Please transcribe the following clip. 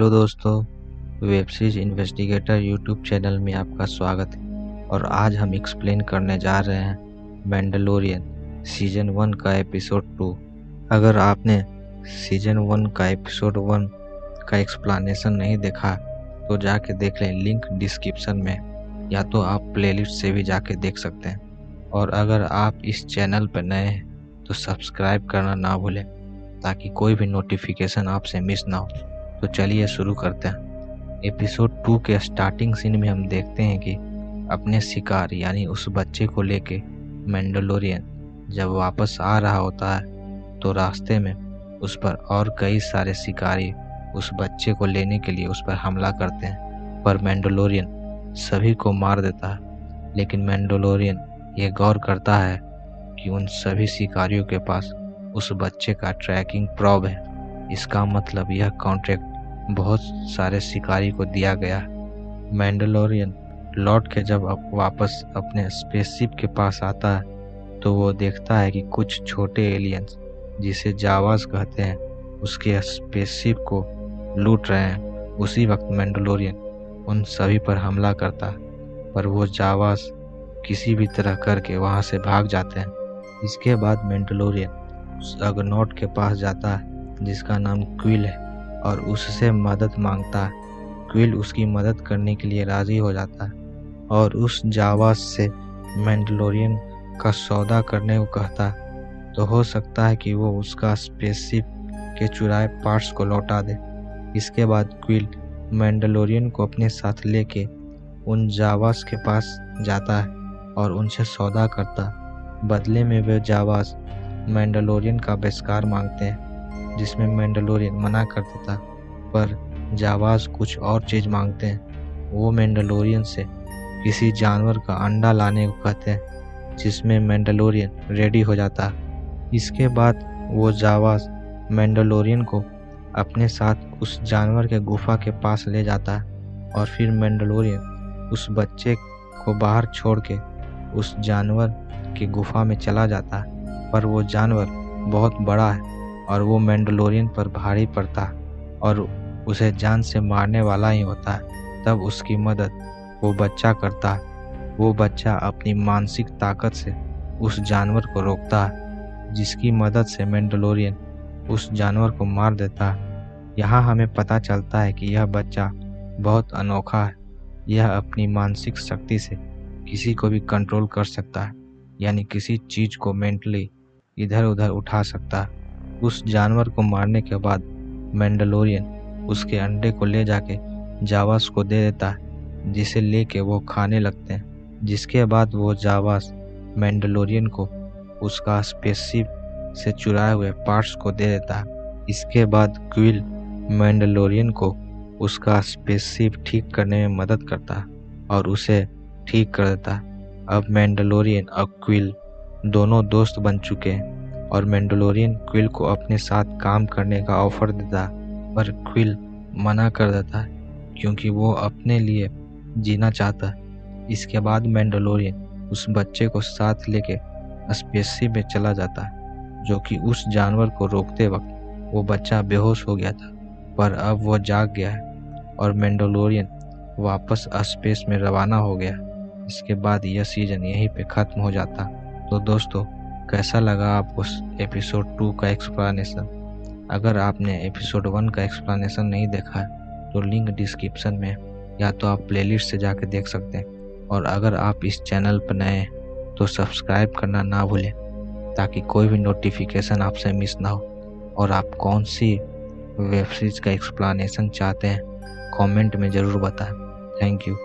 Hello दोस्तों, web series investigator YouTube channel में आपका स्वागत है। और आज हम एक्सप्लेन करने जा रहे हैं मैंडलोरियन सीजन 1 का एपिसोड 2। अगर आपने सीजन 1 का एपिसोड 1 का एक्सप्लेनेशन नहीं देखा तो जाके देख लें, लिंक डिस्क्रिप्शन में, या तो आप प्लेलिस्ट से भी जाके देख सकते हैं। और अगर आप इस चैनल पर नए हैं तो सब्सक्राइब करना ना भूलें ताकि कोई भी नोटिफिकेशन आपसे मिस ना हो। तो चलिए शुरू करते हैं। एपिसोड 2 के स्टार्टिंग सीन में हम देखते हैं कि अपने शिकार यानी उस बच्चे को लेके मैंडलोरियन जब वापस आ रहा होता है तो रास्ते में उस पर और कई सारे शिकारी उस बच्चे को लेने के लिए उस पर हमला करते हैं, पर मैंडलोरियन सभी को मार देता है। लेकिन मैंडलोरियन ये गौर करता है कि उन सभी शिकारियों के पास उस बच्चे का ट्रैकिंग प्रोब है। इसका मतलब यह कॉन्ट्रैक्ट बहुत सारे शिकारी को दिया गया है। मैंडलोरियन लौट के जब वापस अपने स्पेसशिप के पास आता है तो वो देखता है कि कुछ छोटे एलियंस जिसे जावास कहते हैं उसके स्पेसशिप को लूट रहे हैं। उसी वक्त मैंडलोरियन उन सभी पर हमला करता है, पर वो जावास किसी भी तरह करके वहां से भाग जाते हैं। इसके बाद मैंडलोरियन उस अगनॉट के पास जाता है जिसका नाम क्विल है और उससे मदद मांगता है। क्विल उसकी मदद करने के लिए राजी हो जाता है और उस जावास से मैंडलोरियन का सौदा करने को कहता है, तो हो सकता है कि वो उसका स्पेसशिप के चुराए पार्ट्स को लौटा दे। इसके बाद क्विल मैंडलोरियन को अपने साथ लेके उन जावास के पास जाता है और उनसे सौदा करता है। बदले में वे जावास मैंडलोरियन का बहिष्कार मांगते हैं, जिसमें मैंडलोरियन मना कर देता, पर जावास कुछ और चीज मांगते हैं। वो मैंडलोरियन से किसी जानवर का अंडा लाने को कहते हैं, जिसमें मैंडलोरियन रेडी हो जाता है। इसके बाद वो जावास मैंडलोरियन को अपने साथ उस जानवर के गुफा के पास ले जाता है और फिर मैंडलोरियन उस बच्चे को बाहर छोड़ के उस जानवर की गुफा में चला जाता है, पर वो जानवर बहुत बड़ा है और वो मैंडलोरियन पर भारी पड़ता है और उसे जान से मारने वाला ही होता है। तब उसकी मदद वो बच्चा करता है। वो बच्चा अपनी मानसिक ताकत से उस जानवर को रोकता है, जिसकी मदद से मैंडलोरियन उस जानवर को मार देता है। यहाँ हमें पता चलता है कि यह बच्चा बहुत अनोखा है। यह अपनी मानसिक शक्ति से किसी को भी कंट्रोल कर सकता है, यानी किसी चीज को मेंटली इधर उधर उठा सकता है। उस जानवर को मारने के बाद मैंडलोरियन उसके अंडे को ले जाके जावास को दे देता है, जिसे लेके वो खाने लगते हैं। जिसके बाद वो जावास मैंडलोरियन को उसका स्पेसशिप से चुराए हुए पार्ट्स को दे देता है। इसके बाद क्विल मैंडलोरियन को उसका स्पेसशिप ठीक करने में मदद करता है और उसे ठीक कर देता है। अब मैंडलोरियन और क्विल दोनों दोस्त बन चुके हैं और मैंडलोरियन क्विल को अपने साथ काम करने का ऑफर देता है, पर क्विल मना कर देता है क्योंकि वो अपने लिए जीना चाहता है। इसके बाद मैंडलोरियन उस बच्चे को साथ लेके स्पेसशिप में चला जाता है, जो कि उस जानवर को रोकते वक्त वो बच्चा बेहोश हो गया था, पर अब वो जाग गया है और मैंडलोरियन वापस स्पेस में रवाना हो गया। इसके बाद यह सीजन यहीं पे खत्म हो जाता। तो दोस्तों, कैसा लगा आपको एपिसोड 2 का एक्सप्लेनेशन? अगर आपने एपिसोड 1 का एक्सप्लेनेशन नहीं देखा है तो लिंक डिस्क्रिप्शन में, या तो आप प्लेलिस्ट से जाके देख सकते हैं। और अगर आप इस चैनल पर नए हैं तो सब्सक्राइब करना ना भूलें ताकि कोई भी नोटिफिकेशन आपसे मिस ना हो। और आप कौन सी वेब सीरीज का एक्सप्लेनेशन चाहते हैं कमेंट में ज़रूर बताएं। Thank you.